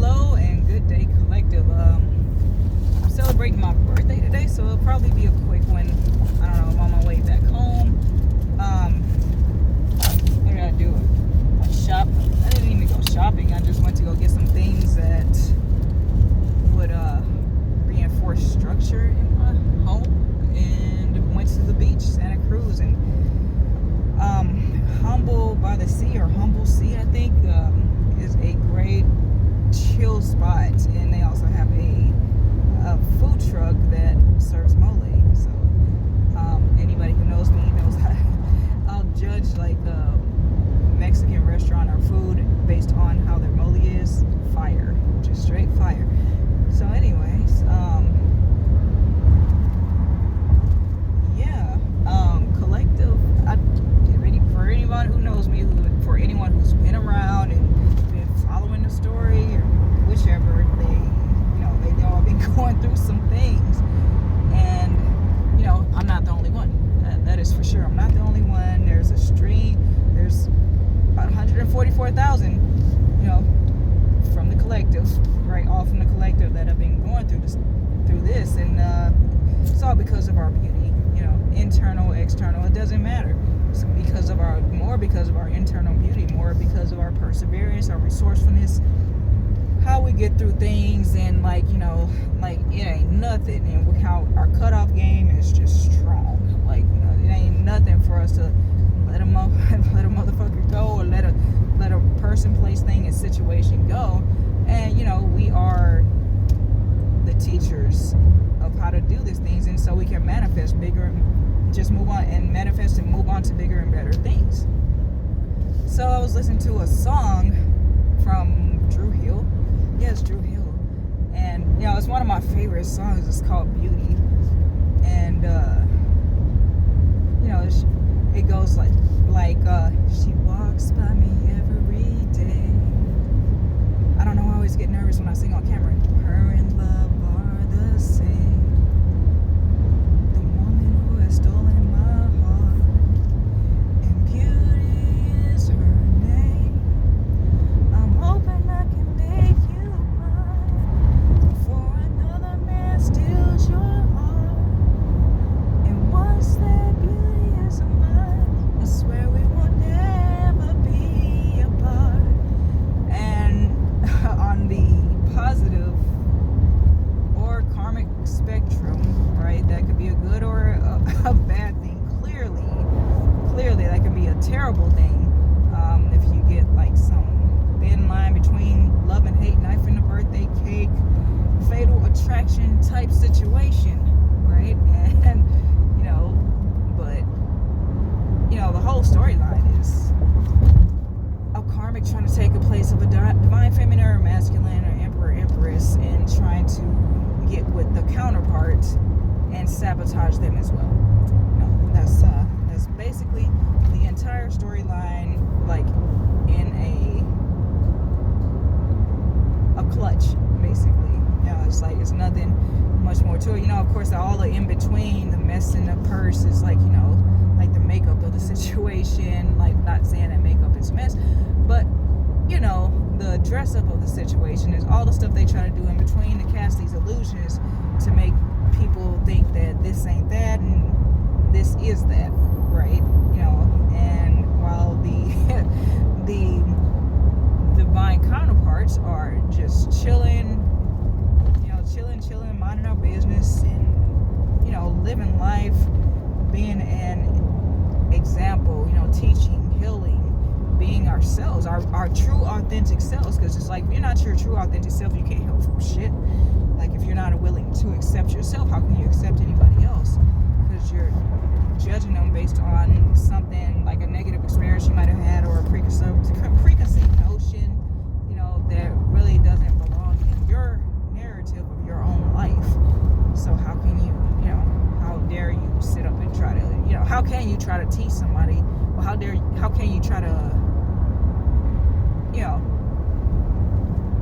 Hello and good day, collective. I'm celebrating my birthday today, so it'll probably be a quick one. I don't know, I'm on my way back home. I gotta do a shop. I didn't even go shopping. I just went to go get some things that would reinforce structure in my home, and went to the beach, Santa Cruz, and Humble by the Sea, or Humble Sea, I think, is a great chill spot, and they also have a food truck that serves mole. So anybody who knows me knows I'll judge like a Mexican restaurant or food based on how their mole is fire, just straight fire. So anyways, collective, for anyone who knows me, for anyone who's been around and been following the story or whichever, they know I've been going through some things, and I'm not the only one. That is for sure. I'm not the only one. There's a stream. There's about 144,000, from the collective, right? All from the collective that have been going through this, and it's all because of our beauty. Internal, external, it doesn't matter. It's because of our internal beauty, more because of our perseverance, our resourcefulness, how we get through things, and it ain't nothing, and how our cutoff game is just strong. It ain't nothing for us to let a motherfucker go, or let a person, place, thing, and situation go. And we are the teachers of how to do these things, and so we can manifest bigger, just move on and manifest and move on to bigger and better things. So I was listening to a song from Drew Hill. Yes, Drew Hill. And it's one of my favorite songs. It's called Beauty. And it goes like she walks by me every day. I don't know, I always get nervous when I sing on camera. Her and love are the same. The woman who has stolen my heart, and beauty is her name. I'm hoping I can make you mine before another man steals your heart. And once that beauty is mine, I swear we will never be apart. And on the positive or karmic spectrum, right, that could be a good or a bad thing. Clearly that could be a terrible thing, if you get some thin line between love and hate, knife in the birthday cake, fatal attraction type situation, right? And but the whole storyline is a karmic trying to take a place of a divine feminine or masculine or emperor, empress, and trying to get with the counterpart and sabotage them as well. That's basically the entire storyline, in a clutch, basically. It's nothing much more to it. Of course, all the in between, the mess in the purse is like the makeup of the situation. Not saying that makeup is mess, but the dress up of the situation is all the stuff they try to do in between to cast these illusions to make people think that this ain't that and this is that, right? And while the divine counterparts are just chilling, minding our business, and living life, being an example, teaching, healing, being ourselves, our true authentic selves. Because it's if you're not your true authentic self, you can't help from shit. If you're not willing to accept yourself, how can you accept anybody else? Because you're judging them based on something like a negative experience you might have had, or a preconceived notion, that really doesn't belong in your narrative of your own life. So how can you, how dare you sit up and try to, how can you try to teach somebody? Well, how can you try to,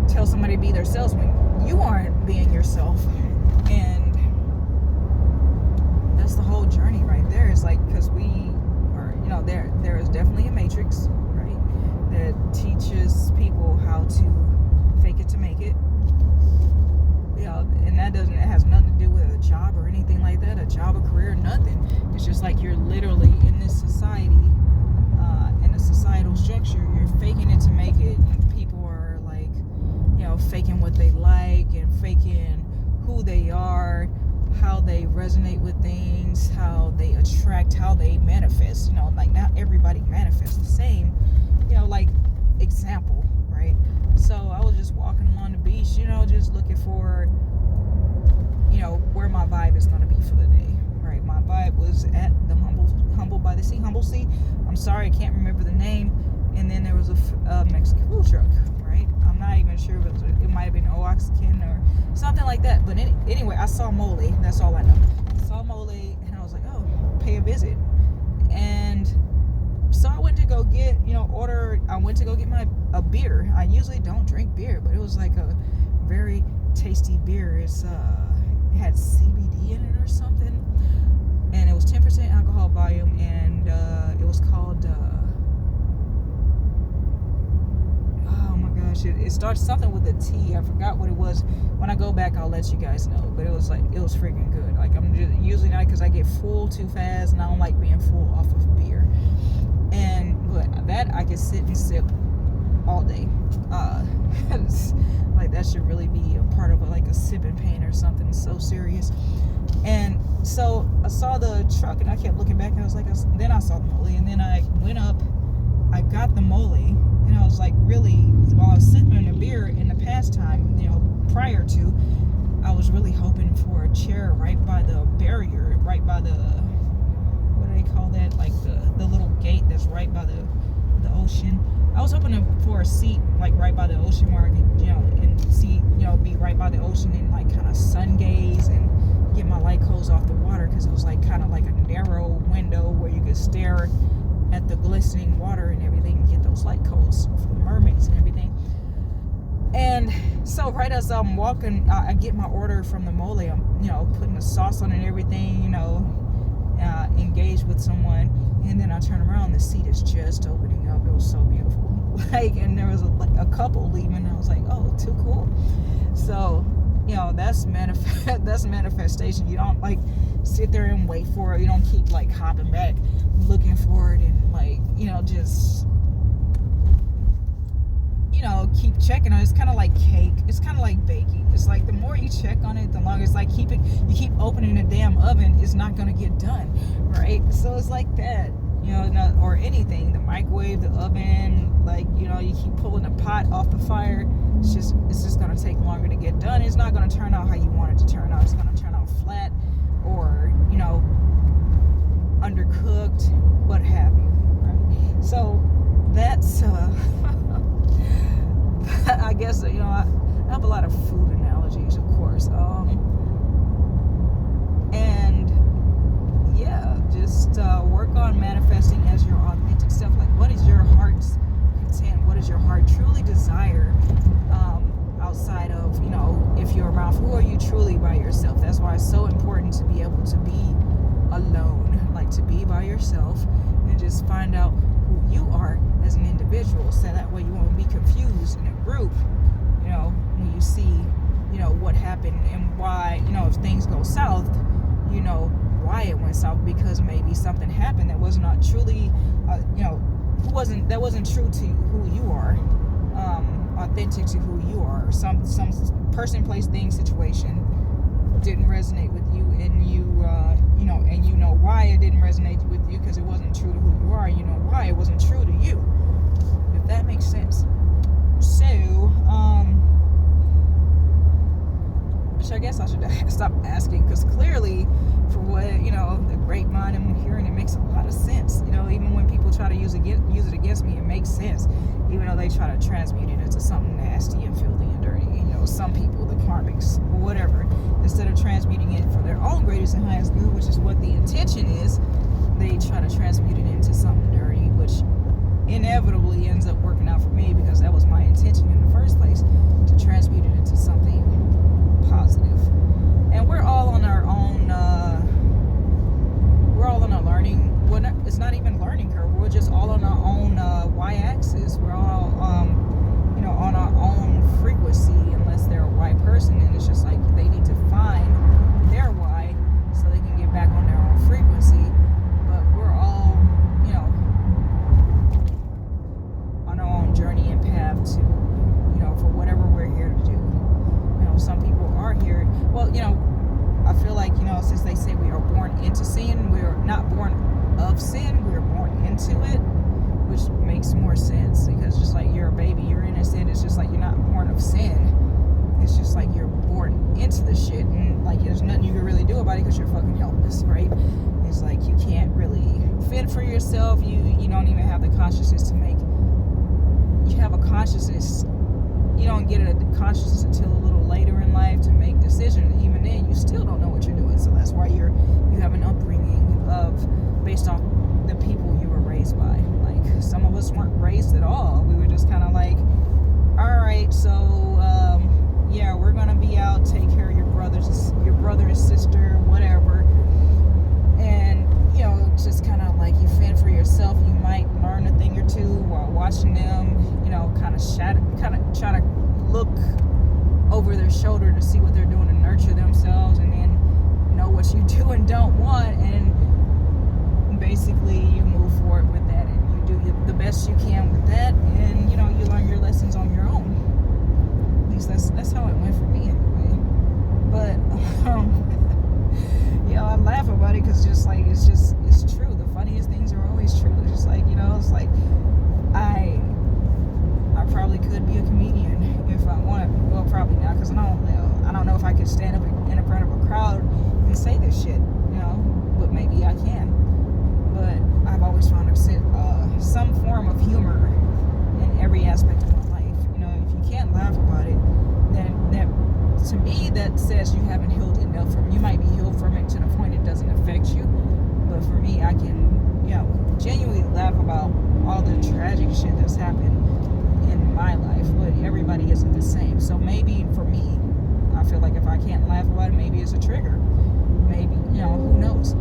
tell somebody to be themselves when you aren't being yourself? And that's the whole journey right there. It's because we are, there is definitely a matrix, right, that teaches people how to fake it to make it. You know, and it has nothing to do with a job or anything like that, a job, a career, nothing. It's just like you're literally in this society, in a societal structure, you're faking it to make it. And people are like, you know, faking what they like and faking who they are, how they resonate with things, how they attract, how they manifest. You know, like not everybody manifests the same. You know, like example, right? So I was just walking along the beach, you know, just looking for, you know, where my vibe is going to be for the day, right? My vibe was at the Humble by the Sea, Humble Sea. I'm sorry, I can't remember the name. And then there was a Mexican food truck, right? I'm not even sure if it might have been Oaxacan or something like that. But anyway, I saw mole. That's all I know. I saw mole, and I was like, oh, pay a visit. And so I went to go get, you know, I went to go get a beer. I usually don't drink beer, but it was like a very tasty beer. It had CBD in it or something, and it was 10% alcohol volume, and it was called oh my gosh, it starts something with a T. I forgot what it was. When I go back, I'll let you guys know. But it was freaking good. Like, I'm just usually not, because I get full too fast, and I don't like being full off of beer. But that I could sit and sip all day. Like, that should really be a part of like a sipping pain or something so serious. And so I saw the truck, and I kept looking back, and I was like, then I saw the mole, and then I went up, I got the mole, and I was like, really, while I was sipping the beer in the past time, you know, prior to, I was really hoping for a chair right by the barrier, right by the, what do they call that, like the little gate that's right by the ocean. I was hoping for a seat like right by the ocean where I could, you know, and see, you know, be right by the ocean and like kind of sun gaze and get my light coals off the water, because it was like kind of like a narrow window where you could stare at the glistening water and everything and get those light coals for the mermaids and everything. And so right as I'm walking, I get my order from the mole. I'm, you know, putting the sauce on it and everything, you know, engage with someone, and then I turn around, the seat is just opening up. It was so beautiful. Like, and there was a couple leaving, and I was like, oh, too cool. So, you know, that's manifestation. You don't like sit there and wait for it. You don't keep like hopping back looking for it, and like, you know, just, you know, keep checking on it. It's kind of like cake. It's kind of like baking. It's like the more you check on it, the longer. It's like you keep opening the damn oven, it's not going to get done, right? So it's like that, you know, or anything, the microwave, the oven, like, you know, you keep pulling the pot off the fire, it's just going to take longer to get done. It's not going to turn out how you want it to turn out. It's going to turn out flat, or, you know, undercooked, what have you, right? So that's I guess, you know, I have a lot of food analogies, of course. And yeah, just work on manifesting as your authentic self. Like, what is your heart's content? What does your heart truly desire? Outside of, you know, if you're around, who are you truly by yourself? That's why it's so important to be able to be alone, like to be by yourself and just find out who you are as an individual, so that way you won't be confused in a group, you know, when you see, you know, what happened and why, you know, if things go south, you know why it went south, because maybe something happened that was not truly, you know, that wasn't true to who you are, authentic to who you are, or some person, place, thing, situation didn't resonate with you, and you know, and you know why it didn't resonate with you, because it wasn't true to who you are. You know why it wasn't true to you, if that makes sense. So, which I guess I should stop asking, because clearly, for what, you know, the great mind I'm hearing, it makes a lot of sense. You know, even when people try to use it against me, it makes sense. Even though they try to transmute it into something nasty and filthy and dirty. You know, some people, the karmics, or whatever, instead of transmuting it for their own greatest and highest good, which is what the intention is, they try to transmute it into something dirty, which inevitably ends up working out for me, because that was my intention in the first place, to transmute it into something positive. And we're all on our own, we're all on a learning, well, it's not even learning curve, we're just all on our own y-axis. We're all, you know, on our own frequency. of sin. We're born into it, which makes more sense, because just like you're a baby, you're innocent. It's just like you're not born of sin. It's just like you're born into the shit, and like there's nothing you can really do about it because you're fucking helpless, right? It's like you can't really fend for yourself. You don't even have the consciousness to make. You have a consciousness. You don't get a consciousness until a little later in life to make decisions. Even then, you still don't know what you're doing. So that's why you have an upbringing based off the people you were raised by. Like some of us weren't raised at all. We were just kind of like, all right, so yeah, we're gonna be out. Take care of your brother and sister, whatever. And just kind of like you fend for yourself. You might learn a thing or two while watching them. Kind of try to look over their shoulder to see what they're doing to nurture themselves, and then know what you do and don't want, and basically you move forward with that, and you do the best you can with that, and you learn your lessons on your own. At least that's how it went for me anyway. But I laugh about it because it's true. The funniest things are always true. It's just like it's like I probably could be a comedian if I wanted. Well, probably not, because I don't know if I could stand up in front of a crowd and say this shit, but maybe I can. But I've always found some form of humor in every aspect of my life. If you can't laugh about it, then to me that says you haven't healed enough from it. You might be healed from it to the point it doesn't affect you, but for me, I can genuinely laugh about all the tragic shit that's happened in my life, but everybody isn't the same. So maybe for me, I feel like if I can't laugh about it, maybe it's a trigger. Maybe, who knows?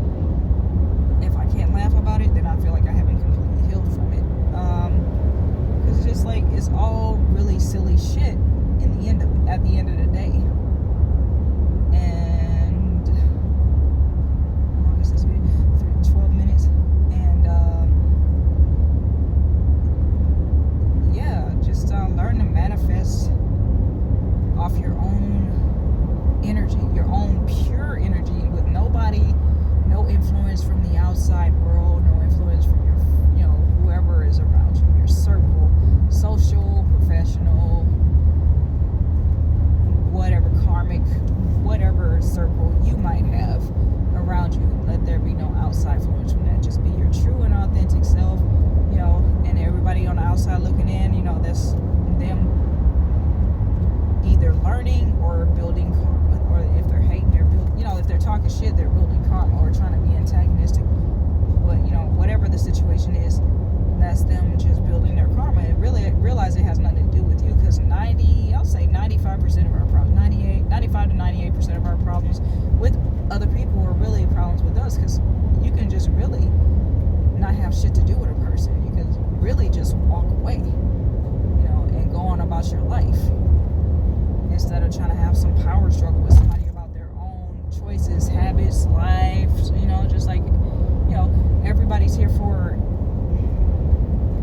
If I can't laugh about it, then I feel like I haven't completely healed from it. Because it's just like, it's all really silly shit at the end of the day. And how long is this video? 12 minutes. And just learn to manifest off your own energy, your own pure energy, with no influence from the outside world, no influence from your, whoever is around you, your circle, social, professional, whatever karmic, whatever circle you might have around you. Let there be no outside influence from that. Just be your true and authentic self, and everybody on the outside looking in, that's them either learning or building karma, or if they're hating, they're building, if they're talking shit, they're building karma or trying to be antagonistic. But whatever the situation is, that's them just building their karma, and really realize it has nothing to do with you, because 95% of our problems, 95 to 98% of our problems with other people are really problems with us, because you can just really not have shit to do with a person. You can really just walk away, and go on about your life, instead of trying to have some power struggle with somebody about their own choices, habits, lives. Just like, everybody's here for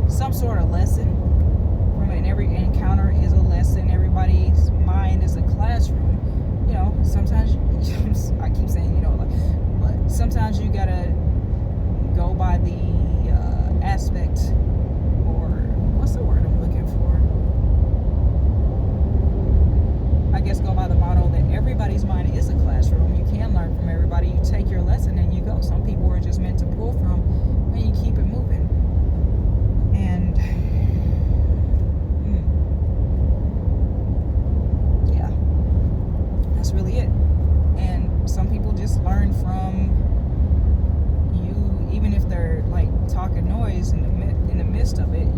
some sort of lesson from it, and every encounter is a lesson. Everybody's mind is a classroom. Sometimes I keep saying, but sometimes you gotta go by the aspect, or what's the word I'm looking for? I guess go by the motto that everybody's mind is a classroom. You can learn from everybody. You take your lesson and you go. Some people are just meant to pull from, and you keep it moving. And yeah, that's really it. And some people just learn from you, even if they're like talking noise in the midst of it,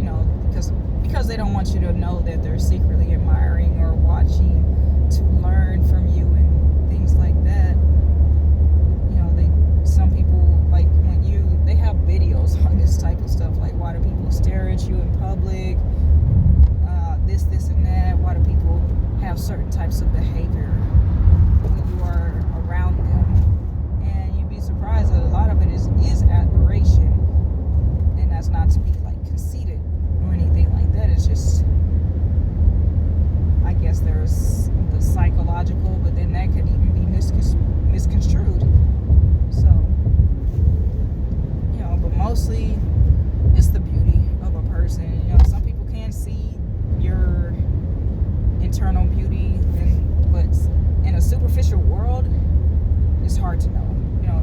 because they don't want you to know that they're secretly admiring or watching to learn from you and things like that. Some people, like, they have videos on this type of stuff, like, why do people stare at you in public, this and that, why do people have certain types of behavior when you are around them, and you'd be surprised that a lot of it is admiration, and that's not to be like conceited or anything like that. It's just, I guess there's the psychological, but then that could even be misconstrued. So, but internal beauty, but in a superficial world, it's hard to know,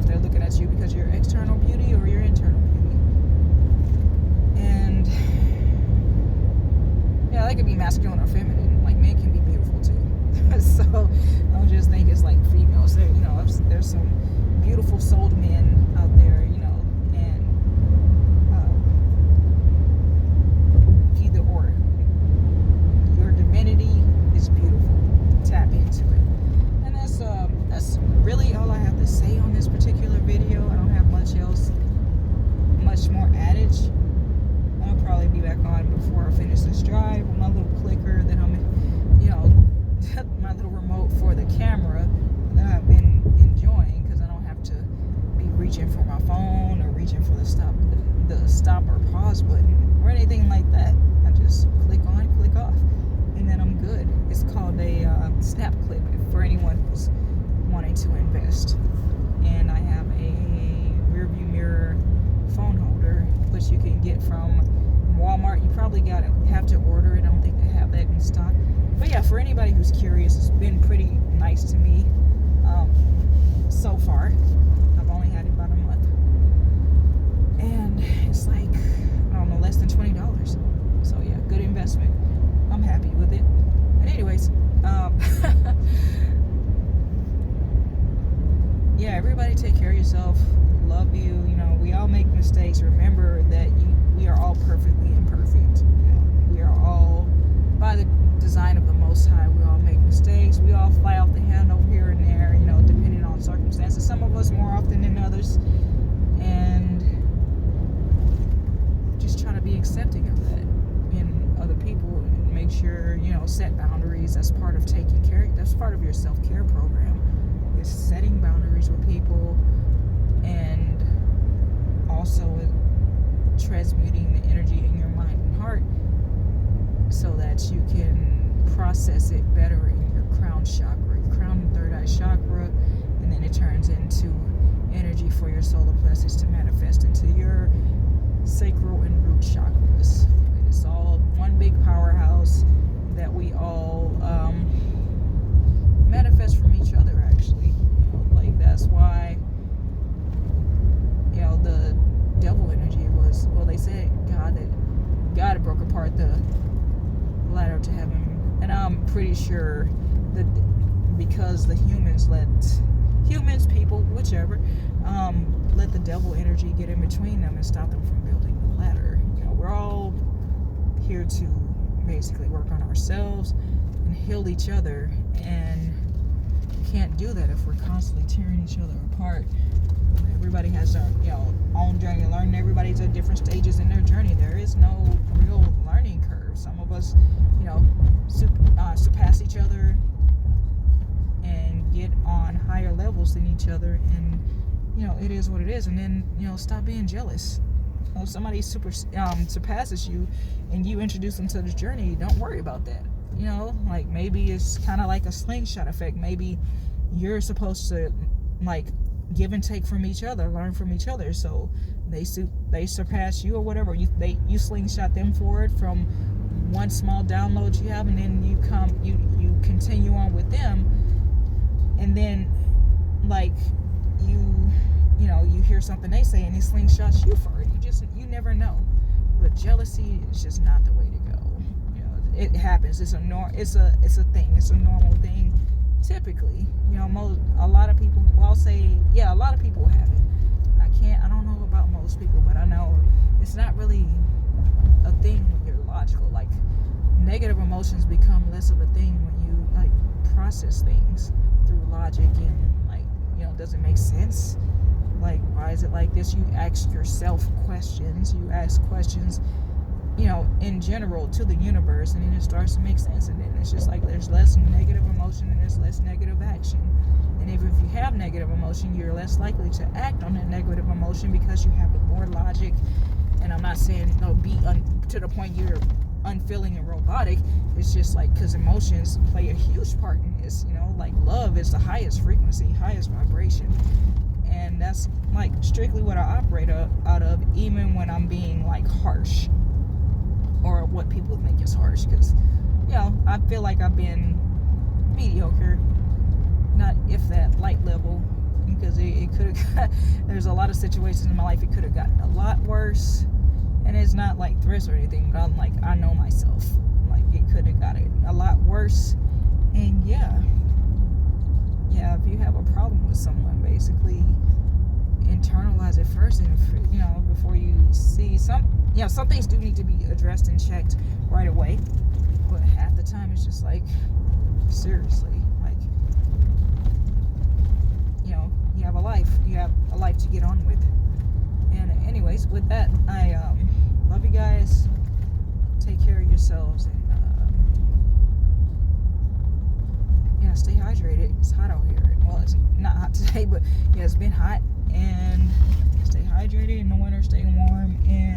if they're looking at you because of your external beauty or your internal beauty. And yeah, they could be masculine or feminine. Like, men can be beautiful too. So I don't just think it's like females. There's some beautiful souled men out there, and either or. Your divinity is beautiful. Tap into it. And that's really all I have to say on this particular video. I don't have much more adage. I'll probably be back on before I finish this drive with my little clicker that I'm my little remote for the camera that I've been enjoying, because I don't have to be reaching for my phone or reaching for the stop or pause button or anything like that. I just click on, click off, and then I'm good. It's called a snap clip for anyone who's wanting to invest. And I have a rear view mirror phone holder, which you can get from Walmart. You probably have to order it. I don't think they have that in stock. But yeah, for anybody who's curious, it's been pretty nice to me so far. I've only had it about a month. And it's like, I don't know, less than $20. So yeah, good investment. I'm happy with it. And anyways, yeah, everybody take care of yourself. Love you. We all make mistakes. Remember that we are all perfectly imperfect. We are all, by the design of the Most High, we all make mistakes. We all fly off the handle here and there, depending on circumstances. Some of us more often than others. And just try to be accepting of that in other people, and make sure, set boundaries. That's part of taking care. That's part of your self-care program, is setting boundaries with people, and also transmuting the energy in your mind and heart so that you can process it better in your crown chakra, your crown and third eye chakra, and then it turns into energy for your solar plexus to manifest into your sacral and root chakras. It's all one big powerhouse that we all manifest from each other, actually. That's why the devil energy was, they said God broke apart the ladder to heaven, and I'm pretty sure that because the people, whichever, let the devil energy get in between them and stop them from building the ladder. We're all here to basically work on ourselves and heal each other, and we can't do that if we're constantly tearing each other apart. Everybody has their own journey to learn. Everybody's at different stages in their journey. There is no real learning curve. Some of us, surpass each other and get on higher levels than each other, and it is what it is. And then stop being jealous. If somebody surpasses you and you introduce them to this journey, don't worry about that. Like, maybe it's kind of like a slingshot effect. Maybe you're supposed to give and take from each other, learn from each other. So they surpass you or whatever. You slingshot them forward from one small download you have, and then you continue on with them, and then you hear something they say and it slingshots you for it. You never know. But jealousy is just not the way to go. It happens. It's a thing. It's a normal thing. Typically, a lot of people. Well, I'll say, yeah, a lot of people have it. I don't know about most people, but I know it's not really a thing when you're logical. Like, negative emotions become less of a thing when you process things through logic and does it make sense? Why is it like this? You ask yourself questions. You ask questions, in general to the universe, and then it starts to make sense. And then it's just there's less negative emotion and there's less negative action. And if you have negative emotion, you're less likely to act on that negative emotion because you have more logic. And I'm not saying be to the point you're unfeeling and robotic. It's just because emotions play a huge part in this. Love is the highest frequency, highest vibration, and that's strictly what I operate out of, even when I'm being harsh, or what people think is harsh. Because I I feel like I've been mediocre, not if that light level, because it could have there's a lot of situations in my life it could have gotten a lot worse, and it's not like threats or anything, but I'm like, I know myself, like it could have got it a lot worse. And yeah, if you have a problem with someone, basically internalize it first, and before you see some things do need to be addressed and checked right away, but half the time it's just like, seriously, like, you have a life to get on with. And anyways, with that, I love you guys, take care of yourselves, and stay hydrated. It's hot out here. Well, it's not hot today, but it's been hot. And stay hydrated in the winter, stay warm, and